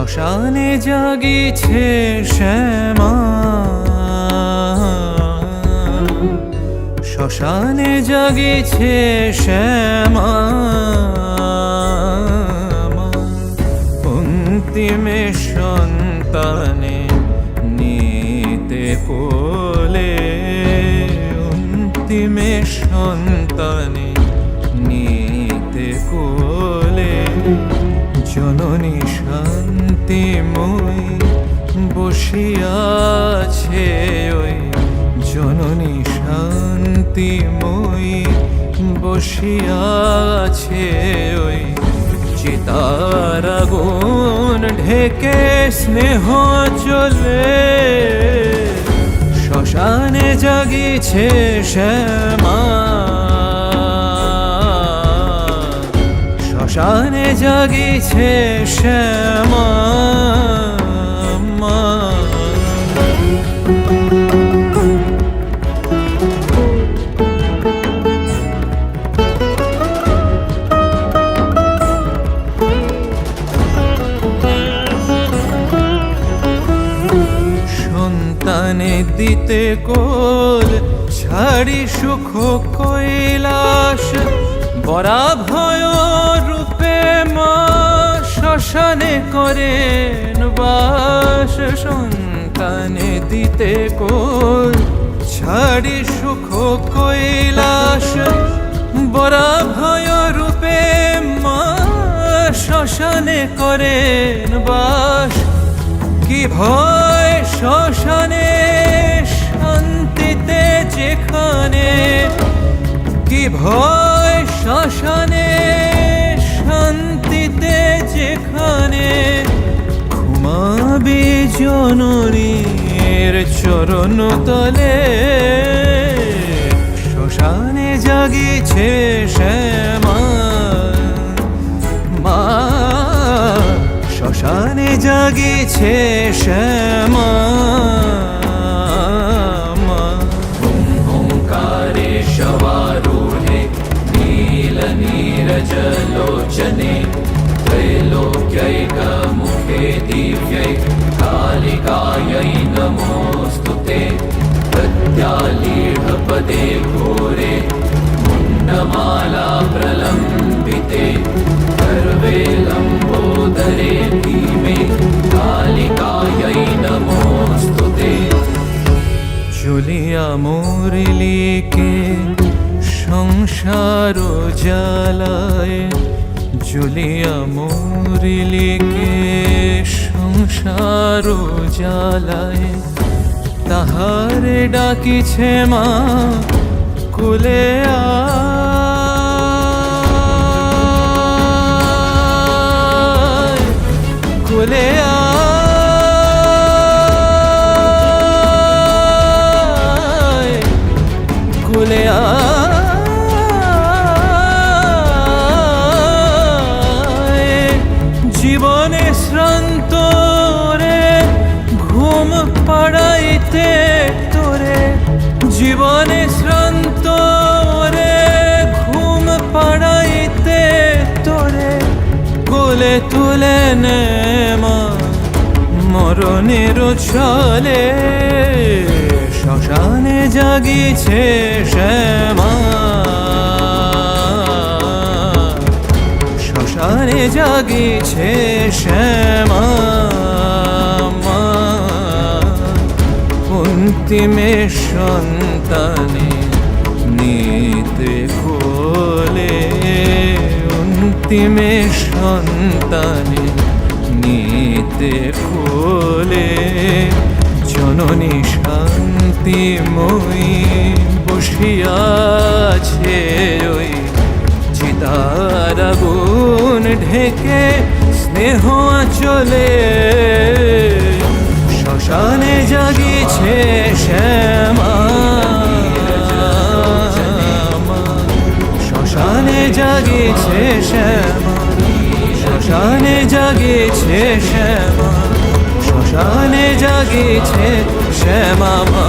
শ্মশানে জাগিছে শ্যামা, শ্মশানে জাগিছে শ্যামা, অন্তিমে সন্তানে নিতে কোলে, অন্তিমে সন্তানে নিতে কোলে, জননী শান্তিময়ী বসিয়াছে ওই, জননী শান্তিময়ী বসিয়াছে ওই, চিতার আগুন ঢেকে স্নেহ চলে, শ্মশানে জাগিছে শ্যামা, শ্মশানে জাগিছে শ্যামা। সন্তানে দিতে কোল ছাড়ি সুখ কৈলাস, বরা ভয় রূপে মা শ্মশানে করেন বাস, সন্তানে দিতে কোল ছাড়ি সুখ কৈলাস, বরা ভয় রূপে মা শ্মশানে করেন বাস, কি ভয় শ্মশানে শান্তিতে যেখানে, কি ভয় শ্মশানে শান্তিতে যেখানে, ঘুমাবি জননীর চরণ তলে, শ্মশানে জাগিছে শ্যামা মা, শ্মশানে জাগিছে শ্যামা। ओंकारेशवारूढे नीलनीरजलोचने, त्रैलोक्यैकमुखे दिव्यै कालिकायै नमोऽस्तु ते, प्रत्यालीढपदे घोरे मुण्डमाला प्रलम्बिते, सर्वे लम्बोदरे भीमे कालिकायै नमोऽस्तु ते। জ্বলিয়া মরিলিকে সংসার জ্বালায়, জ্বলিয়া মরিলিকে সংসার জ্বালায়, তাহারে ডাকিছে মা কোলে আয়, কোলে আয়, কোলে আয়, জীবনে শ্রান্ত রে ঘুম পাড়াইতে তোরে, জীবনে শ্রান্ত রে ঘুম পাড়াইতে তোরে, কোলে তুলে নে মা মরণের ছলে, শ্মশানে জাগিছে শ্যামা, শ্মশানে জাগিছে শ্যামা, অন্তিমে সন্তানে নিতে কোলে, অন্তিমে সন্তানে নিতে কোলে, জননী শান্তিময়ী বসিয়াছে ওই, চিতার আগুন ঢেকে স্নেহ চলে, শ্মশানে জাগিছে শ্যামা, শ্মশানে জাগিছে শ্যামা, শ্মশানে জাগিছে শ্যামা, শ্মশানে জাগিছে শ্যামা মা।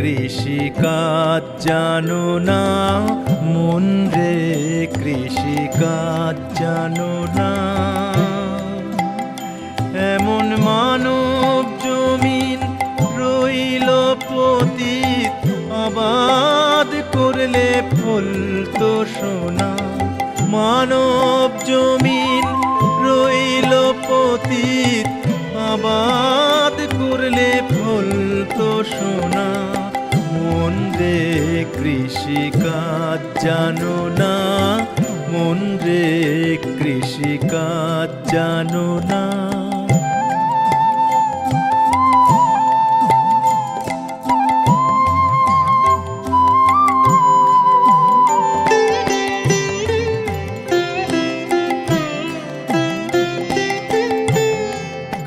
কৃষিকাজ জানো না, মন রে কৃষিকাজ জানো না। এমন মানব জমিন রইল পতিত, আবাদ করলে ফলতো সোনা। মানব জমিন রইল পতিত, আবাদ করলে ফলতো সোনা। মন রে কৃষিকাজ জানো না, মন রে কৃষিকাজ জানো না।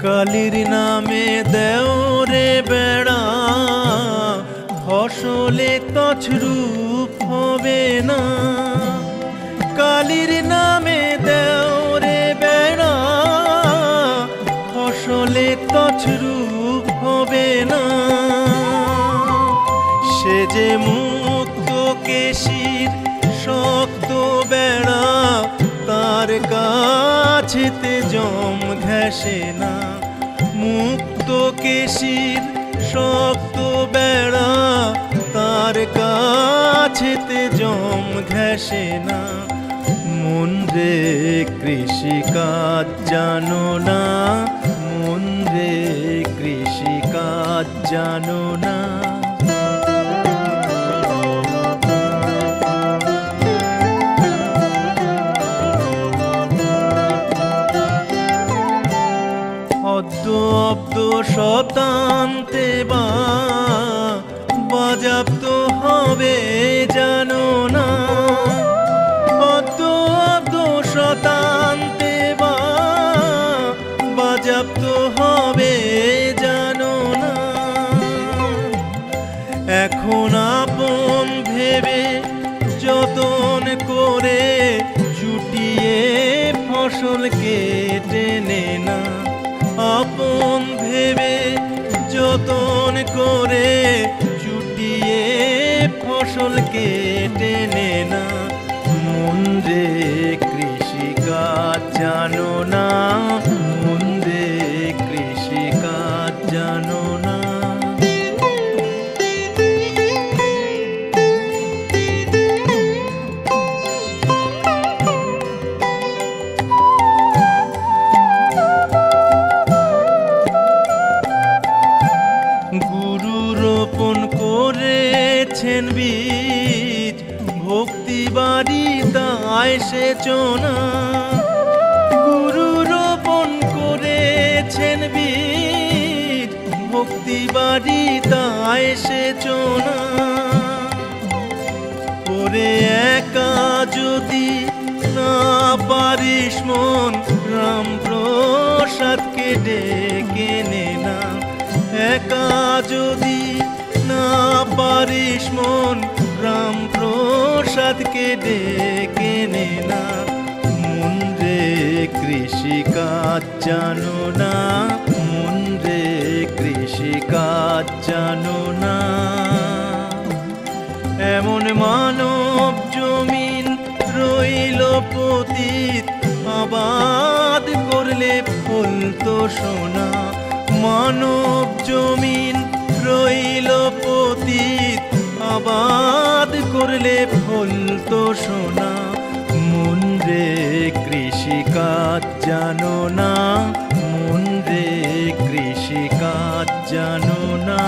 কালির নামে দেও রে বেড়া, ফসলে তছরূপ হবে না। কালির নামে দেও রে বেড়া, ফসলে তছরূপ হবে না। সে যে মুক্ত কেশির শক্ত বেড়া, তার কাছেতে জম ঘেঁষে না। মুক্ত কেশির শক্ত বেড়া, তার কাছেতে জম ঘেঁষে না। মন রে কৃষিকাজ জানো না, মন রে কৃষিকাজ জানো না। অব্দ অব্দ শতান্তে বা বাজাপ্ত হবে জানো না। অব্দ অব্দ শতান্তে বা বাজাপ্ত হবে জানো না। এখন আপন ভেবে যতন করে চুটিয়ে ফসল কেটে নে না। আপন ভেবে যতন করে চুটিয়ে ফসল কেটে নে না। মন রে কৃষিকাজ জানো না, মন রে কৃষিকাজ জানো না। করেছেন বীজ, ভক্তি বাড়ি তাই সেচনা। গুরু রোপণ করেছেন বীজ, ভক্তি বাড়ি তাই সেচনা। ওরে একা যদি না পারিস মন, রাম প্রসাদকে ডেকে নে না। একা যদি না পারিস মন, রাম প্রসাদকে ডেকে নে না। মন রে কৃষিকাজ জানো না, মন রে কৃষিকাজ জানো না। এমন মানব জমিন রইল পতিত, আবাদ করলে ফলতো সোনা। মানব জমিন রইল পতিত, আবাদ করলে ফলতো সোনা। মন রে কৃষিকাজ জানো না, মন রে কৃষিকাজ জানো না।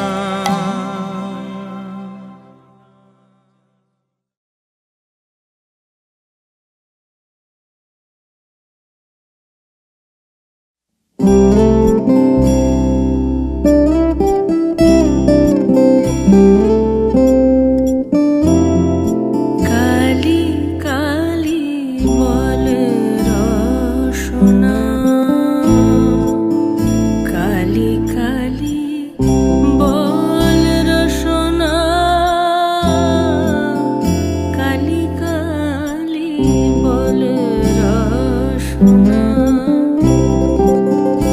বল রসনা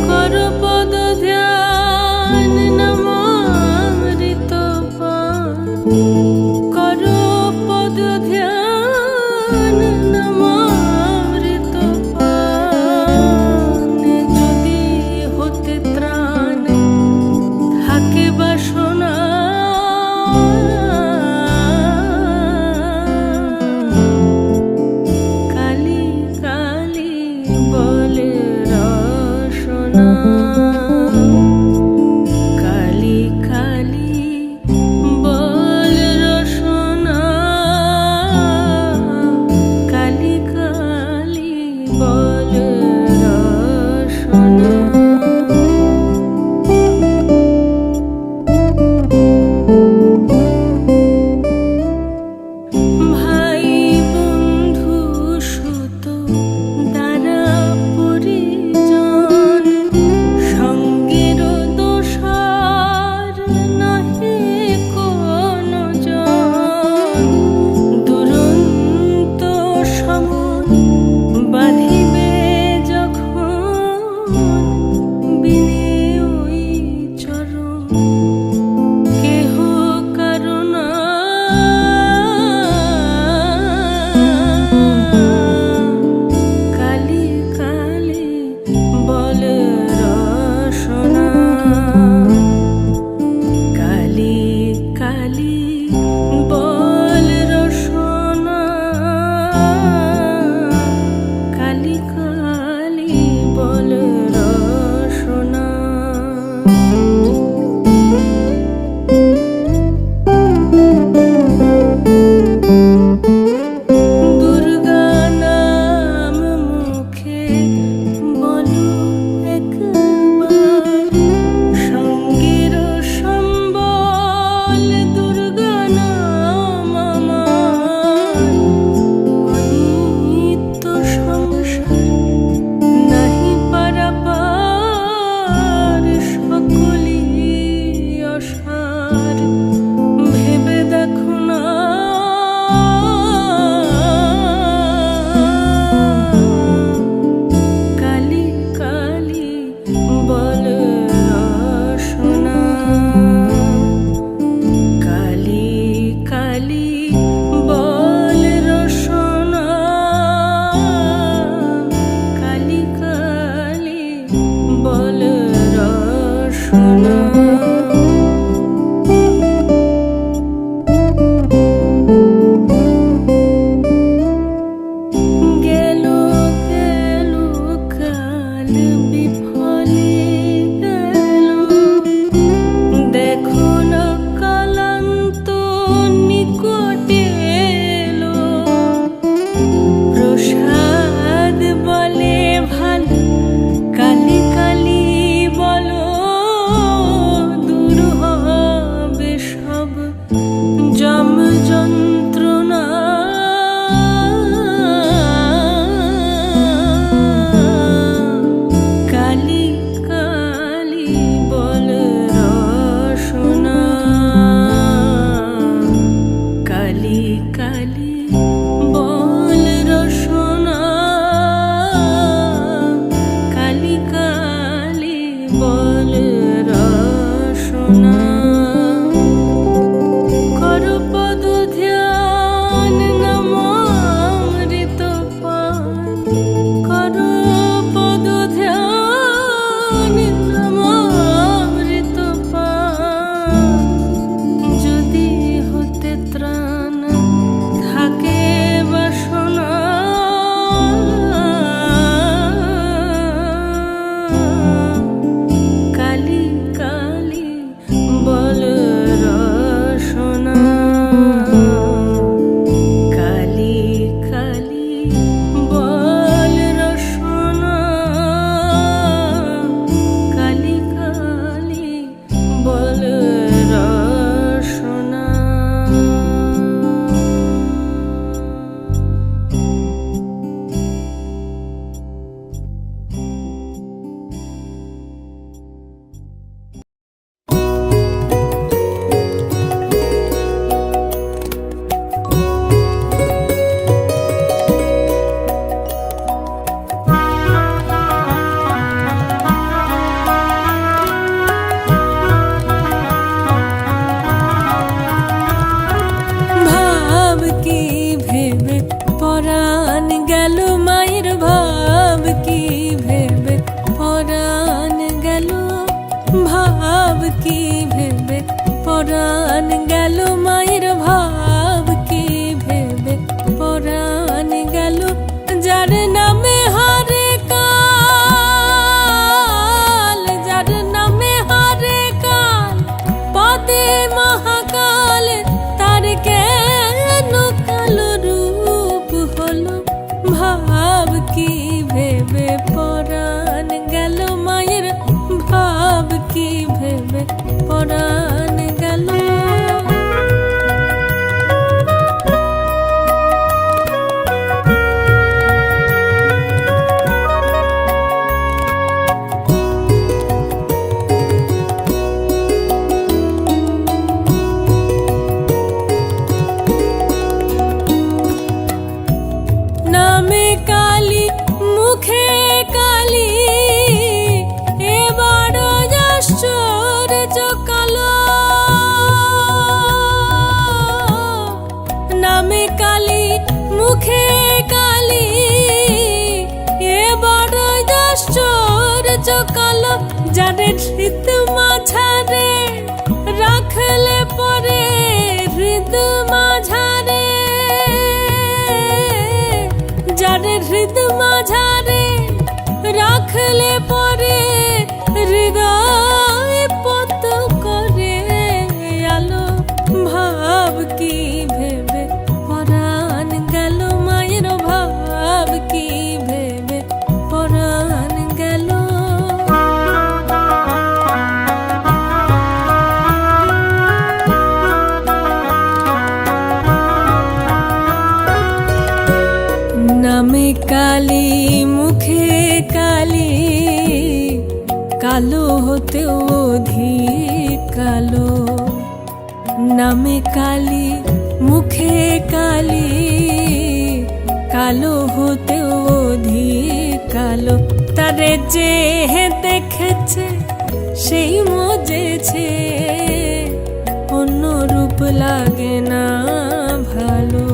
কর রসনা গেল গেল কাল বিফলে গেল দেখো না কালান্ত নিকটে এলো প্রসাদ বলে ভালো কালি কালি বলো দূর হবে সব জম যন্ত্রণা কালি কালি বল রসনা কালি কালি বল রসনা কালি কালি বল রসনা কর পদ ধ্যান নামামৃত পান কর পদ ধ্যান নামামৃত পান যদি হতে ত্রাণ থাকে বাসনা কালি কালি বল রসনা কালি কালি বল রসনা কালি কালি বল রসনা ভাব কি ভেবে পরাণ গেল মায়ের ভাব কি ভেবে পরাণ গেল ভাব কি ভেবে পরাণ গেল মায়ের ভাব কি ভেবে পরাণ গেল যার নামে হারে কাল যার নামে হারে কাল পদে মহাকাল তার কেন কালো রূপ হলো ভাব কি ভেবে পরাণ গেল মায়ের ভাব কি ভেবে পরাণ গেল নামে কালী মুখে কালী এবার আশ্চর্য কালো নামে কালী মুখে কালী এবার আশ্চর্য কালো যারে হৃদ মাঝারে রাখলে পরে হৃদ মাঝারে যারে হৃদ মাঝারে রাখলে পরে হৃদয় পত করে আলো ভাব কি ভেবে পরাণ গেল মায়ের ভাব কি ভেবে পরাণ গেল নামে কালী মুখে কালী কালো হতে অধিক কালো নামে কালী মুখে কালী কালো হতে অধিক কালো তারে যে দেখেছে সেই মজেছে অন্য রূপ লাগে না ভালো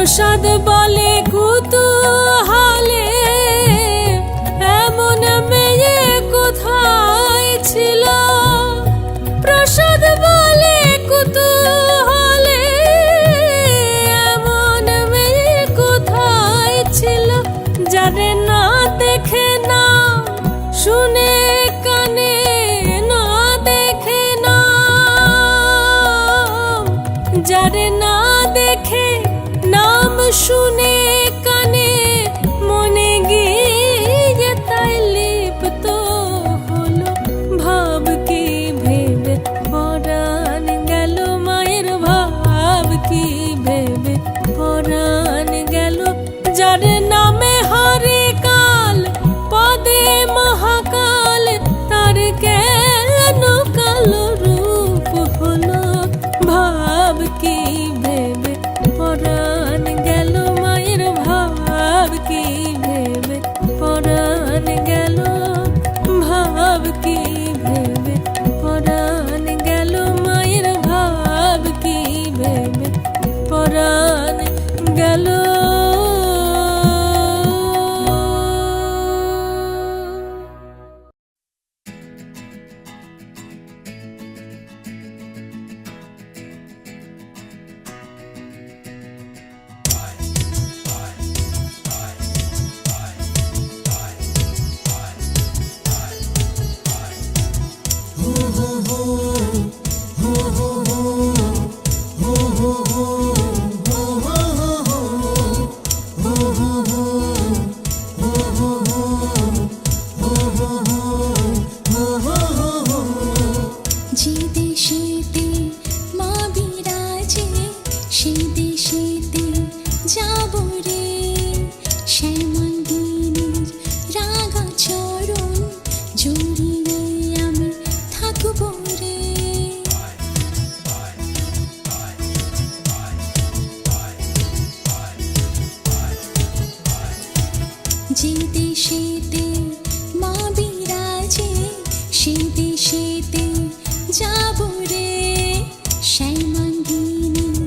প্রসাদ বলে কুতূহলে এমন মেয়ে কোথায় ছিল, প্রসাদ বলে কুতূহলে এমন মেয়ে কোথায় ছিল, যারে না দেখে না শুনে কানে না দেখে না, যারে না দেখে নাম শুনে কানে মনে গিয়ে তাই লিপ্ত হলো ভাব কি ভেবে পরাণ গেল মায়ের, ভাব কি ভেবে পরাণ গেল, যার নামে হরে কাল পদে মহাকাল, তার কেন কালো রূপ হলো, ভাব কি ভেবে পরাণ গেল মায়ের, ভাব কি ভেবে পরাণ গেল, ভাব কি ভেবে পরাণ গেল মায়ের, ভাব কি ভেবে পরাণ গেল। যে দেশেতে মা বিরাজে সে দেশেতে যাব রে, শ্যামাঙ্গিনীর রাগা চরণ জড়িয়ে আমি থাকব রে। যে দেশেতে মা বিরাজে সে দেশেতে যাব রে, শ্যামাঙ্গিনীর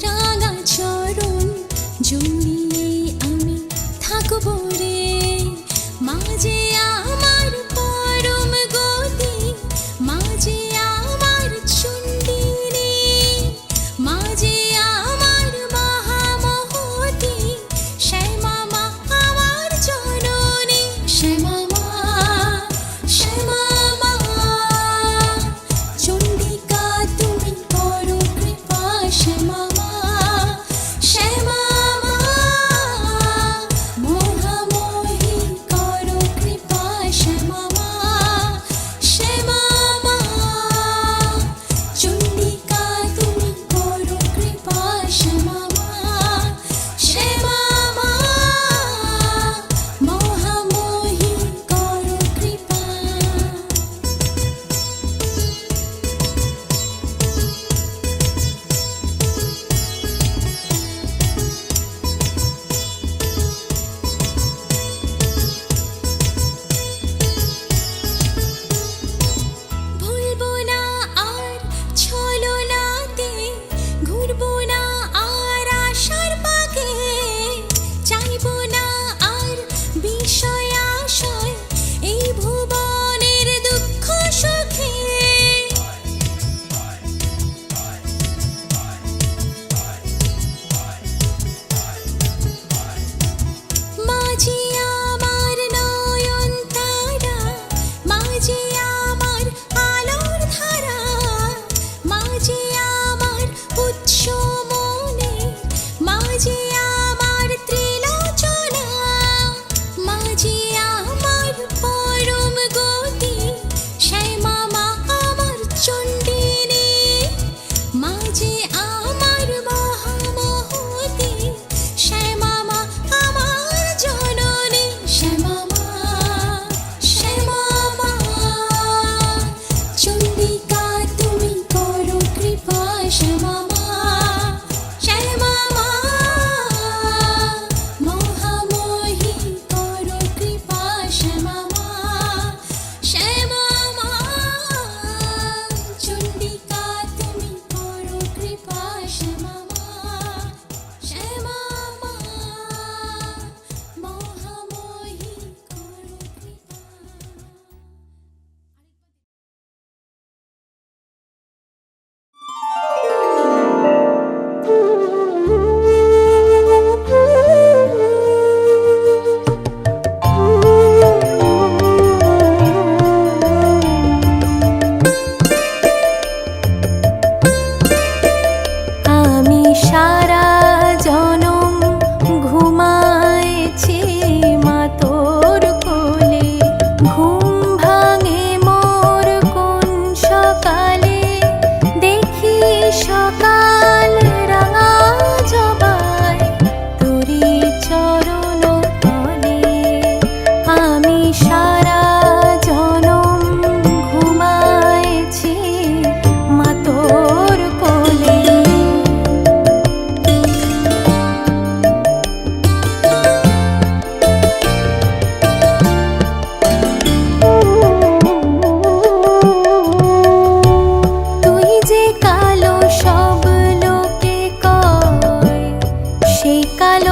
রাগা চরণ জড়িয়ে আমি থাকব রে। মাঝে আমার পরম গতি, মাঝে আমার চন্ডিনী, মাঝে আমার মহামহতি, শ্যামা মা আমার জননী,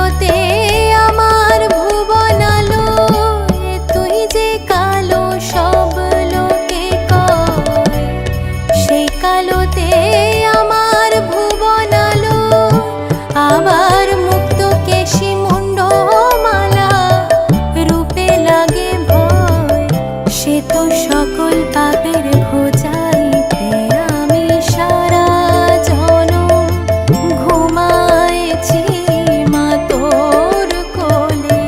কালোতে আমার ভুবন আলো, তুই যে কালো সব লোকে কয়, সেই কালোতে আমার ভুবন আলো। আবার মুক্ত কেশি মুন্ডমালা রূপে লাগে ভয়, সে তো সকল পাপের ভোজাইতে আমি সারা জনম ঘুমায়েছি মা তোর কোলে।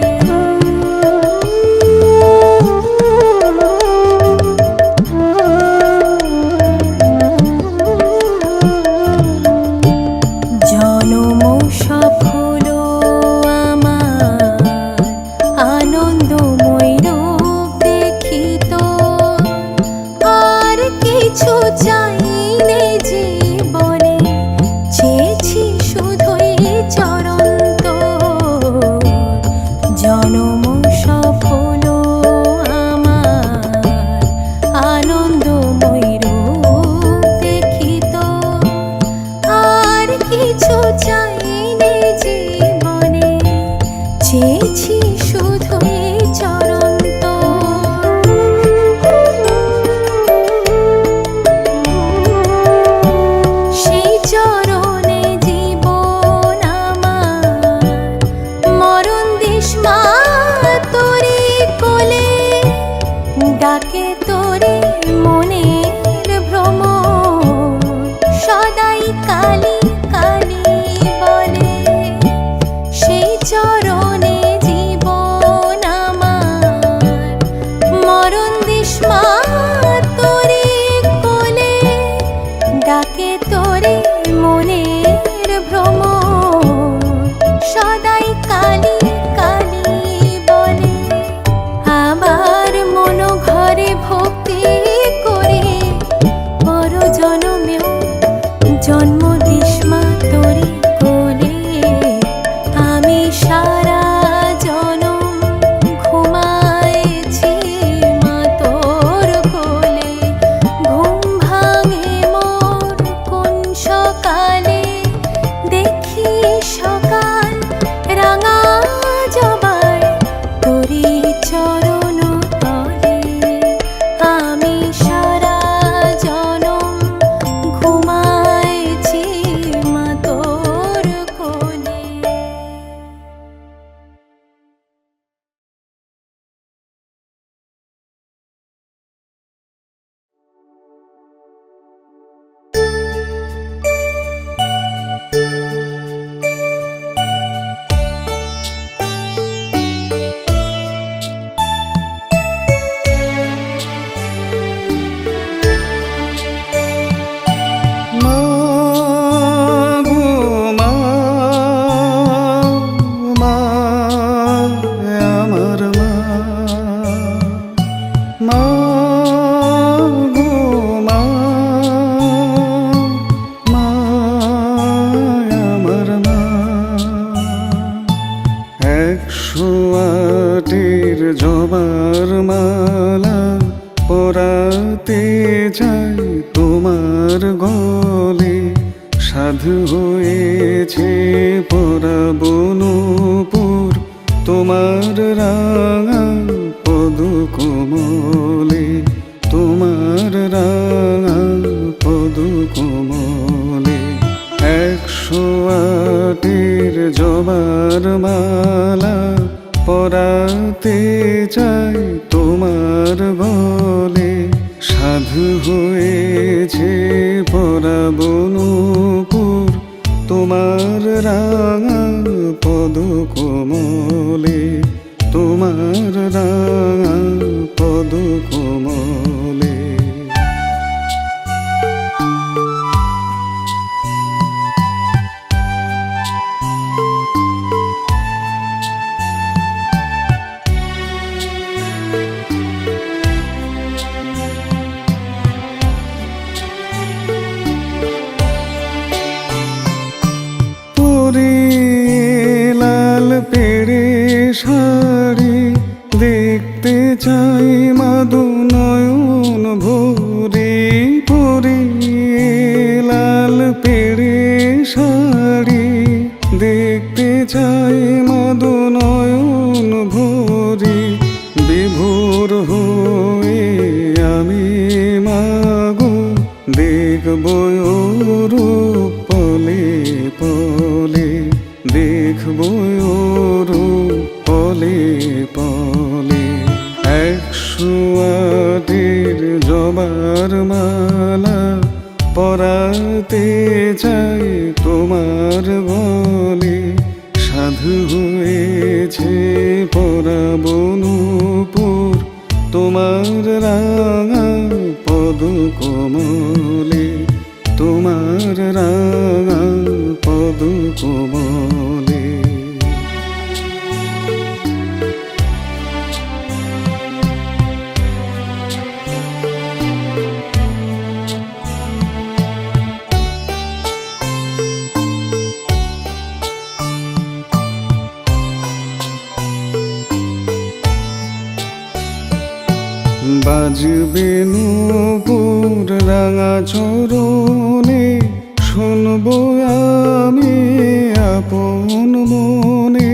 জনম সফল আমার আনন্দময় রূপ দেখিত, আর কিছু চাইনে জীবনে, চেয়েছি শুধুই চরণ তোর। জনম সফল আমার আনন্দময় রূপ দেখিত, আর কিছু চাইনে জীবনে, চেয়েছি শুধুই চরণ তোর। সেই চরণে জীবন আমার, মরণ দিস মা তোরে কোলে। ডাকে তোরে মনের ভ্রমর, সদাই কালী কালী বলে। সেই চরণে জীবন আমার, মরণ দিস মা তোরে কোলে। ডাকে তোরে মনের ভ্রমর, সদাই কালী কালী বলে। আবার মন ঘরে ভক্তি করে, পর জনমেও জন্ম দিস মা তোরে কোলে। আমি সারা জনম ঘুমায়েছি মা তোর কোলে। ঘুম ভাঙে মোর কোন সকালে, দেখি সকাল রাঙা জবায় তোরি চরণ তলে। আমি সারা জনম ঘুমায়েছি মা তোর কোলে। মা গো মা, মা আমার মা। মা গো মা, মা আমার মা। 108 জবার মালা পরাতে যাই তোমার গলে। সাধু হয়েছে পরাবো নূপুর তোমার রাঙা পদ কোমলে। তোমার রাঙা পদ কোমলে। 108 জবার মালা পরাতে চাই তোমার গলে। সাধু হয়েছে পরাবো নূপুর তোমার রাঙা পদ কোমলে। তোমার রাঙা পদ কোমলে। লাল পেড়ে শাড়ি দেখতে চাই মাদু নয়ন ভরে। পরে লাল পেড়ে শাড়ি দেখতে চাই মধু নয়ন ভরি, বিভোর হয়ে আমি মাগো দেখব ওর রূপ পলে পলে, দেখব ওর রূপ পলে পলে। 108 জবার মালা পরাতে চাই তোমার গলে, সাধু হয়েছে পরাবো নূপুর তোমার রাঙা পদ কোমলে, তোমার রাঙা পদ কোমলে। বাজবে নূপুর রাঙা চরণে, শুনবো আমি আপন মনে।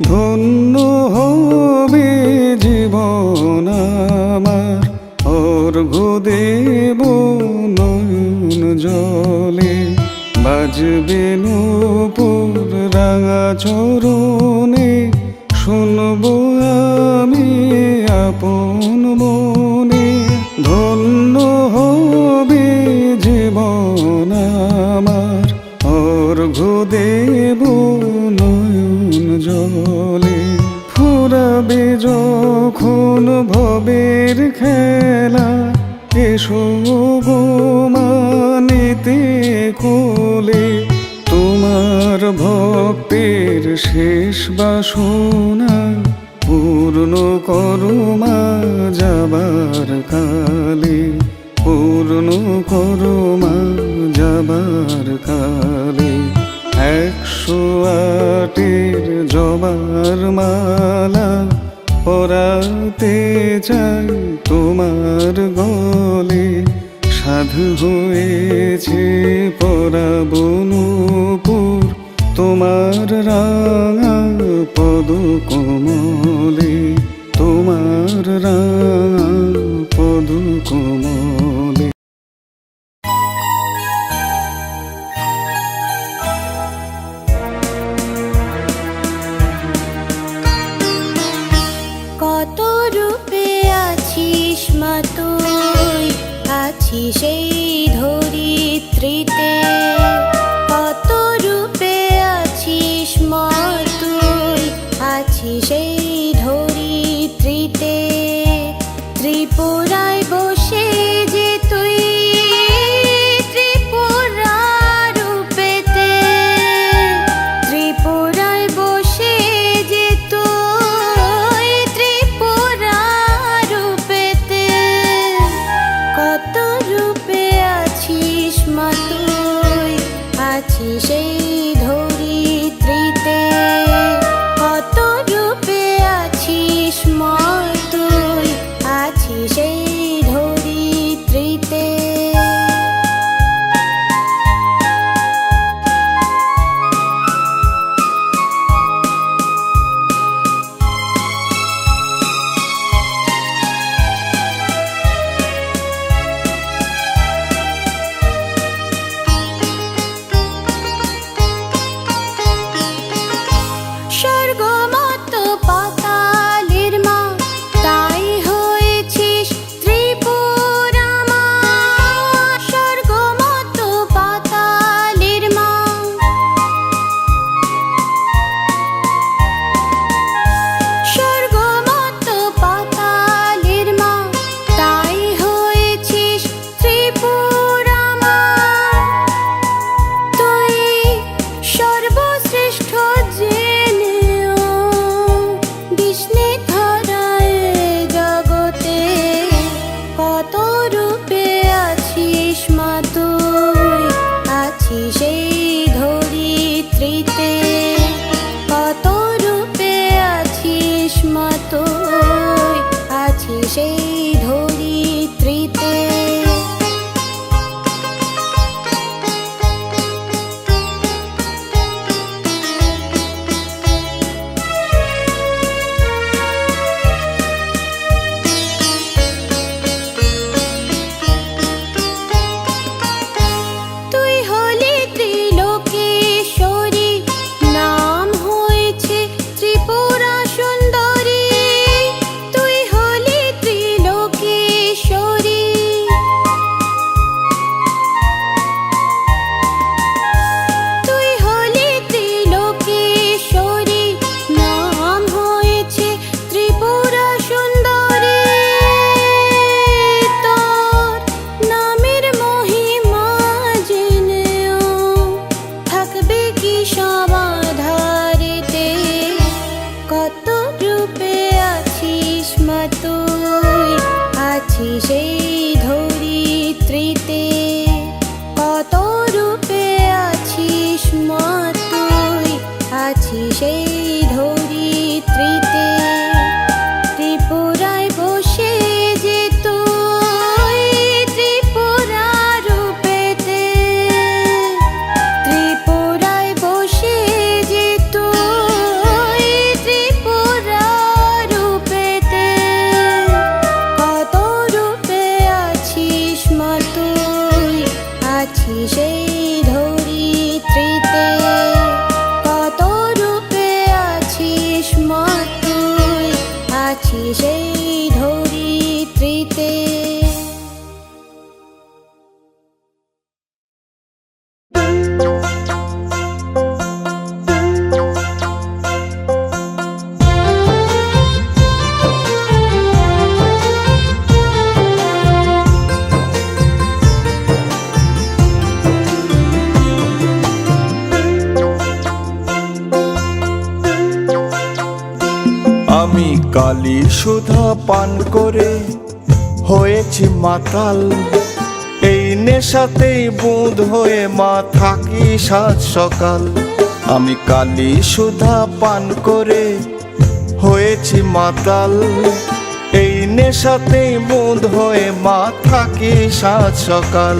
ধন্য হবে জীবন আমার, অর্ঘ্য দেব নয়ন জলে। বাজবে নূপুর রাঙা চরণে, শুনবো আমি আপন মনে। ধন্য হবে জীবন আমার, অর্ঘ্য দেব নয়ন জলে। ফুরাবে যখন ভবের খেলা, এসো গো মানিতে কোলে। তোমার ভক্তের শেষ বাসনা পূর্ণ করো মা যাবার কালে, পূর্ণ করো মা যাবার কালে। 108 জবার মালা পরাতে চাই তোমার গলে, সাধু হয়েছে পরাবো নূপুর তোমার রাঙা পদ কোমলে, তোমার রাঙা পদ কোমলে। কত রূপে আছিস মা তুই, আছিস সেই ধরিত্রীতে। কত রূপে আছিস মা তুই, আছিস সেই ধরিত্রীতে। ত্রিপুরায় বসে যে তুই ত্রিপুরা রূপেতে, ত্রিপুরায় বসে যে তুই ত্রিপুরা রূপেতে। কত রূপে আছিস মা তুই, আছিস সেই ধরিত্রীতে। কত রূপে আছিস মা তুই, আছিস সেই ধরিত্রীতে। স্বর্গমত পাতালের মা, তাই হয়েছিস ত্রিপুরা মা। স্বর্গমত পাতালের মা, স্বর্গমত পাতালের মা, তাই হয়েছিস ত্রিপুরা মা। তুই সর্বশ্রেষ্ঠ জেনেও বিষ্ণু ধরায় জগতে। কত রূপে আছিস মা তুই, আছিস সেই ধরিত্রীতে। কত রূপে আছিস মা তুই, আছিস সেই ধরিত্রীতে। আছি সেই ধরিত্রীতে, কত রূপে আছিস মা তুই, আছি সেই ধরিত্রীতে। ত্রিপুরায় বসে যে তুই ত্রিপুরা রূপেতে, ত্রিপুরায় বসে যে তুই ত্রিপুরা রূপেতে, কত রূপে আছিস মা তুই, আছি সেই ধরিত্রীতে, কত রূপে আছিস মা তুই, আছি সেই ধরিত্রীতে। আমি কালী সুধা পান করে হয়েছি মাতাল, এই নেশাতেই বুঁদ হয়ে মা থাকি সাত সকাল। আমি কালী সুধা পান করে হয়েছি মাতাল, এই নেশাতেই বুঁদ হয়ে মা থাকি সাত সকাল।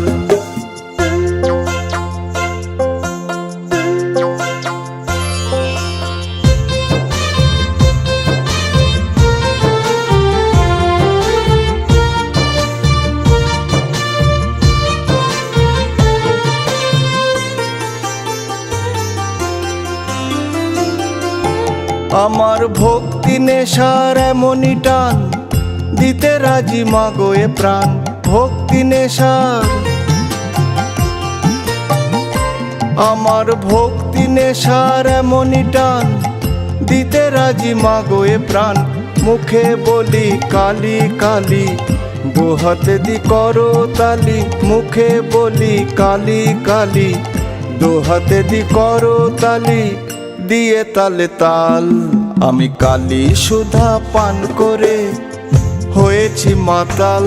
আমার ভক্তি নেশার এমনই টান, দিতে রাজি মাগো এ প্রাণ। ভক্তি নেশার, আমার ভক্তি নেশার এমনই টান, দিতে রাজি মাগো এ প্রাণ। মুখে বলি কালী কালী, দোহাতে দি করো তালি। মুখে বলি কালী কালী, দোহাতে দি করো তালি, দিয়ে তালে তাল। আমি কালী সুধা পান করে হয়েছি মাতাল,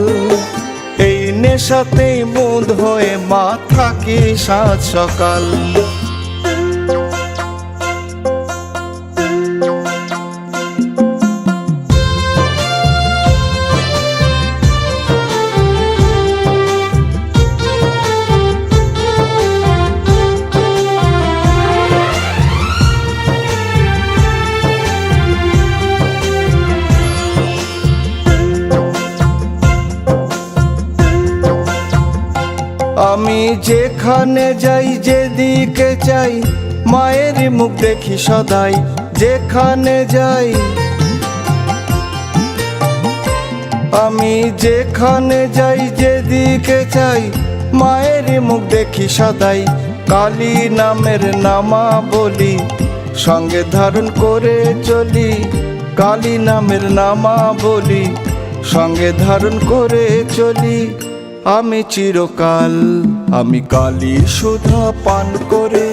এই নেশাতেই বুঁদ হয়ে মা থাকি সাত সকাল। আমি যেখানে যাই যেদিকে চাই, মায়ের মুখ দেখি সদাই। যেখানে যাই, আমি যেখানে যাই যেদিকে চাই, মায়ের মুখ দেখি সদাই। কালী নামের নামা বলি, সঙ্গে ধারণ করে চলি। কালী নামের নামা বলি, সঙ্গে ধারণ করে চলি। আমি চিরকাল, আমি কালী সুধা পান করে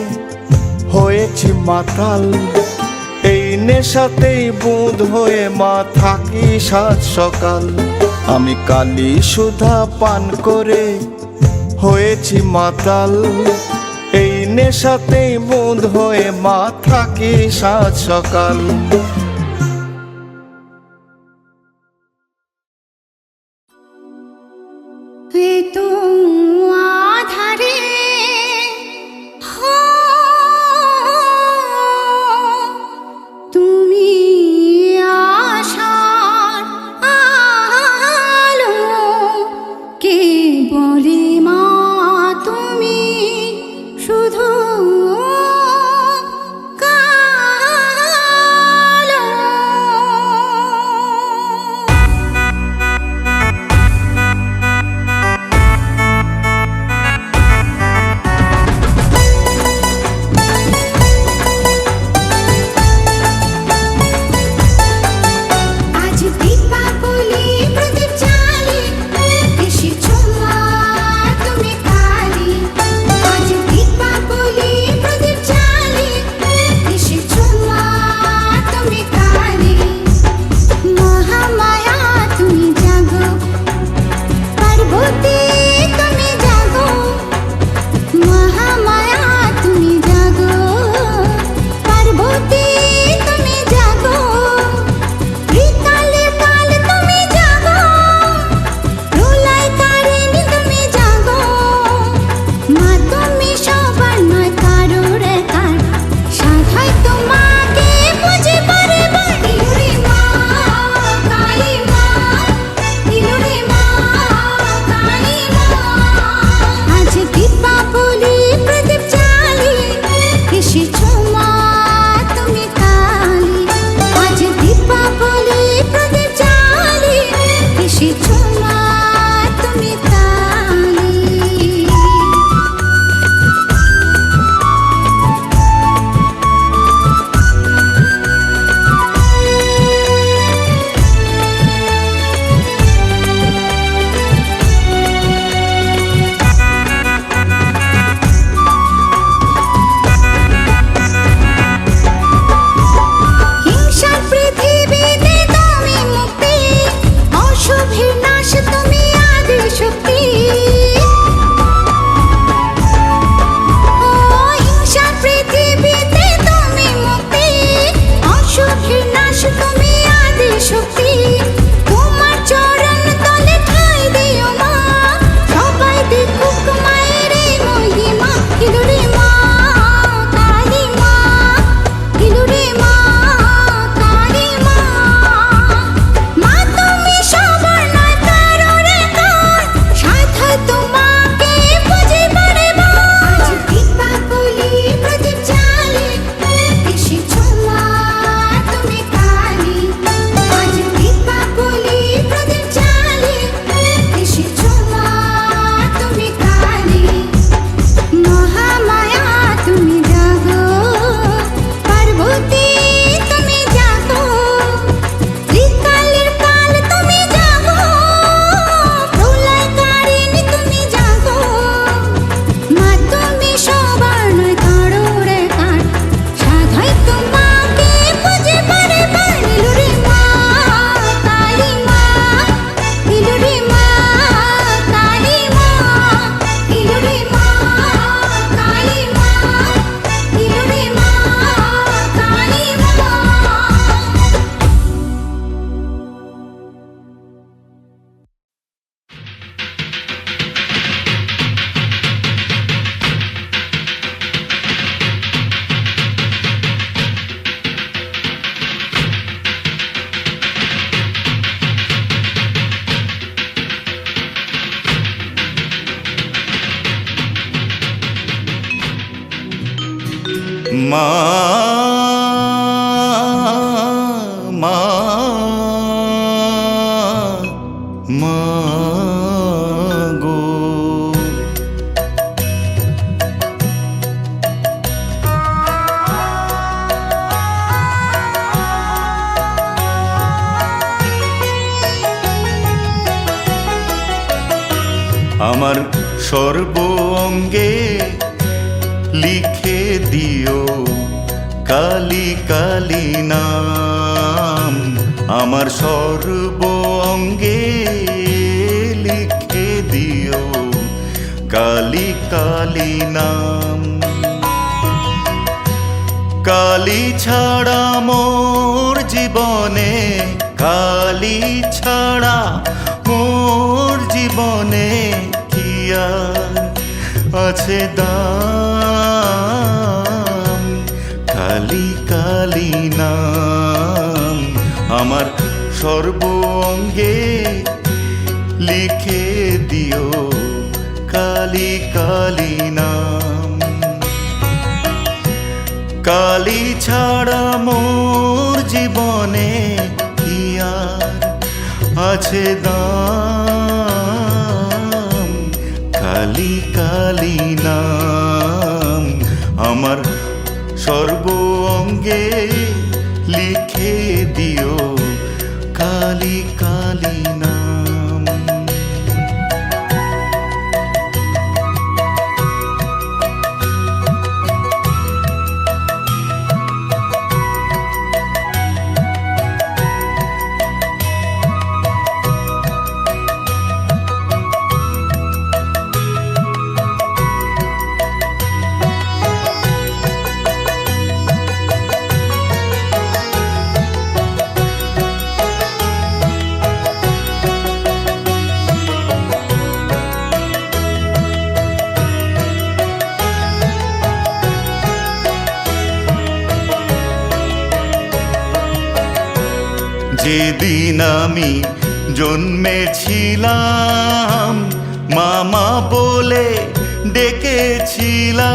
হয়েছি মাতাল, এই নেশাতেই বুঁদ হয়ে মা থাকি সাত সকাল। আমি কালী সুধা পান করে হয়েছি মাতাল, এই নেশাতেই বুঁদ হয়ে মা থাকি সাত সকাল। তো আধারে তুমি আশার আলো, কে বলে মা তুমি শুধু কালো। মা মা মা গো। আমার সর্ব অঙ্গে লিখে দিও কালী কালী নাম। আমার সর্ব অঙ্গে লিখে দিও কালী কালী নাম। কালী ছাড়া মোর জীবনে, কালী ছাড়া মোর জীবনে কি আর আছে দাম। কালী কালী নাম আমার সর্ব অঙ্গে লিখে দিও কালী কালী নাম। কালী ছাড়া মোর জীবনে কি আর আছে দাম। কালী কালী নাম আমার সর্ব অঙ্গে লিখে দিও কালী কালী নাম। যেদিন আমি জন্মেছিলাম মামা বলে ডেকেছিলাম।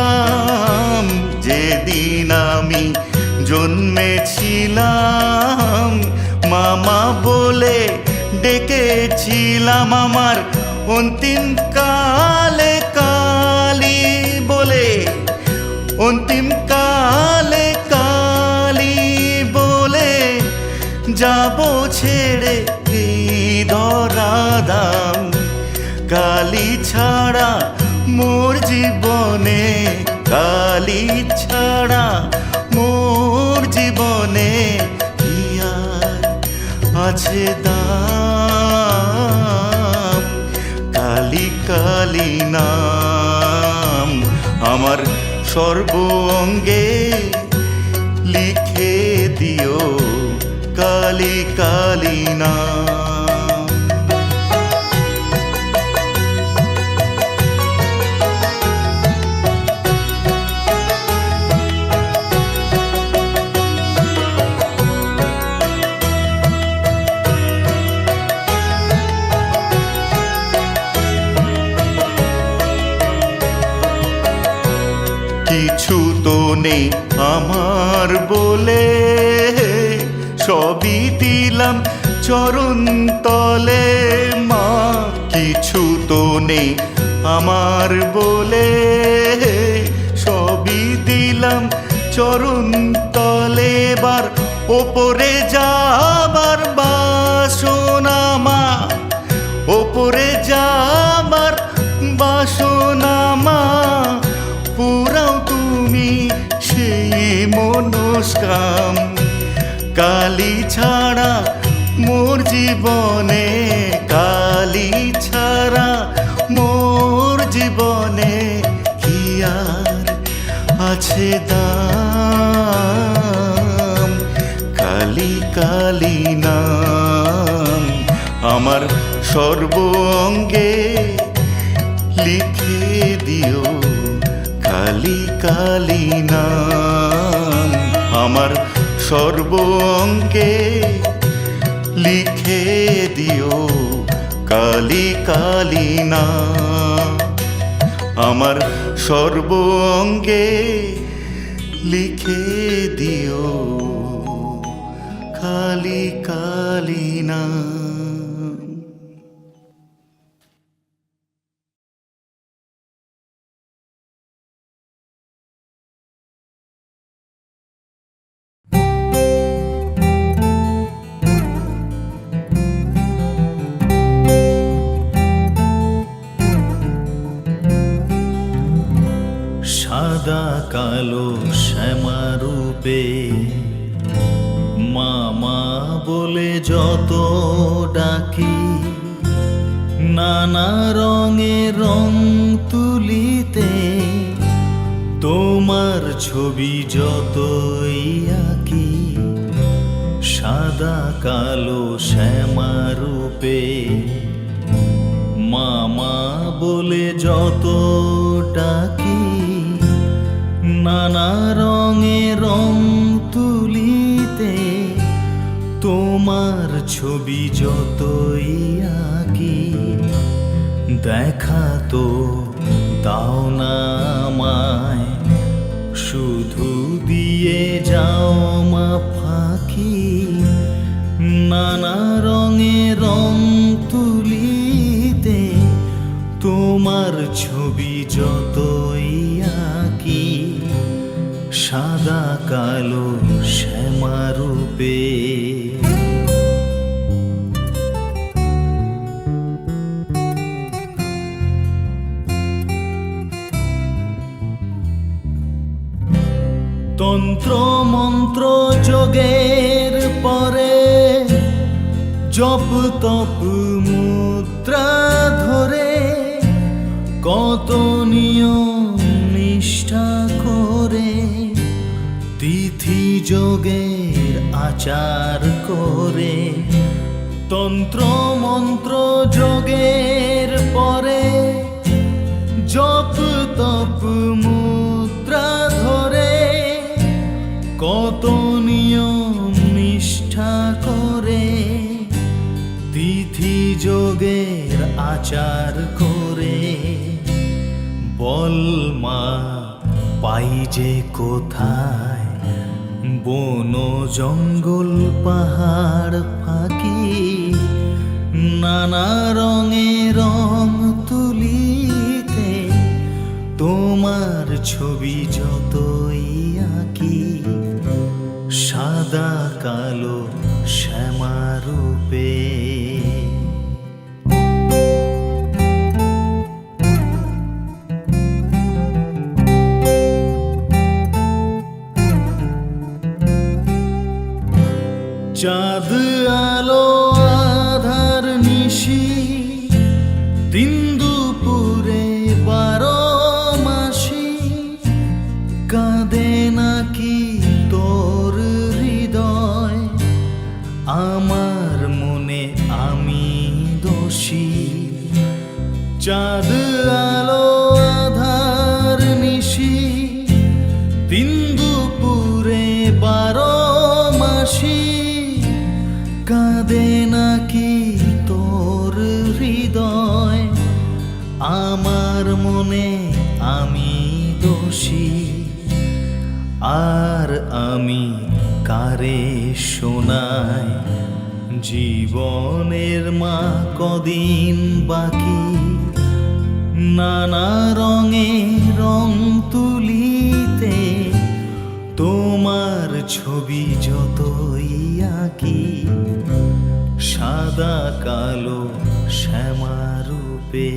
যেদিন আমি জন্মেছিলাম মামা বলে ডেকেছিলাম। আমার অন্তিম কালে কালী বলে, অন্তিম কালে কালী বলে যাব ছেড়ে এই ধরাধাম। কালী ছাড়া মোর জীবনে, কালী ছাড়া মোর জীবনে কি আর আছে দাম। কালী কালী নাম আমার সর্ব অঙ্গে লিখে দিও কালী কালী নাম। কিছু তো নেই আমার বলে, সবই দিলাম চরণ তলে মা। কিছু তো নেই আমার বলে, সবই দিলাম চরণ তলে। এবার ওপরে যাবার বাসনা মা, ওপরে যাবার বাসনা মা। পুরাও তুমি সেই মনস্কাম। কালী ছাড়া মোর জীবনে, কালী ছাড়া মোর জীবনে কি আর আছে দাম। কালী কালী নাম আমার সর্ব অঙ্গে লিখে দিও কালী কালী নাম। আমার সর্ব অঙ্গে লিখে দিও কালী কালী নাম। আমার সর্ব অঙ্গে লিখে দিও খালি কালি নাম। সাদা কালো শ্যামারূপে মামা বলে যত ডাকি, নানা রঙে রং তুলিতে তোমার ছবি যতই আঁকি। সাদা কালো শ্যামারূপে মামা বলে যত ডাকি, নানা রঙে রং তুলিতে তোমার ছবি যতই আঁকি। দেখা তো দাও না আমায়, শুধু দিয়ে যাও মা ফাঁকি। নানা রঙে রং তুলিতে তোমার ছবি যতই আঁকি। সাদা কালো শ্যামারূপে তন্ত্র মন্ত্র যোগের পরে জপ তপ মুদ্রা ধরে কত নিয়ম নিষ্ঠা করে তিথি যোগের আচার করে। তন্ত্র মন্ত্র যোগের পরে জপ তপ মুদ্রা ধরে কত নিয়ম নিষ্ঠা করে তিথি যোগের আচার করে। বল মা পাই যে কোথায় বন জঙ্গল পাহাড় ফাঁকি, নানা রঙে রং তুলিতে তোমার ছবি যতই আঁকি। সাদা কালো শ্যামারূপে চাঁদ আলো আধার নিশি দিন দুপুরে 12 মাসি কাঁদে নাকি তোর হৃদয়। আমার মনে আমি দোষী। চাঁদ আলো আধার নিশি দিন দুপুরে 12 মাসি কাঁদে নাকি তোর হৃদয়। আমার মনে আমি দোষী। আর আমি কারে শোনাই জীবনের মা কদিন বাকি। নানা রঙে রং তুলিতে তোমার ছবি যতই আঁকি। সাদা কালো শ্যামারূপে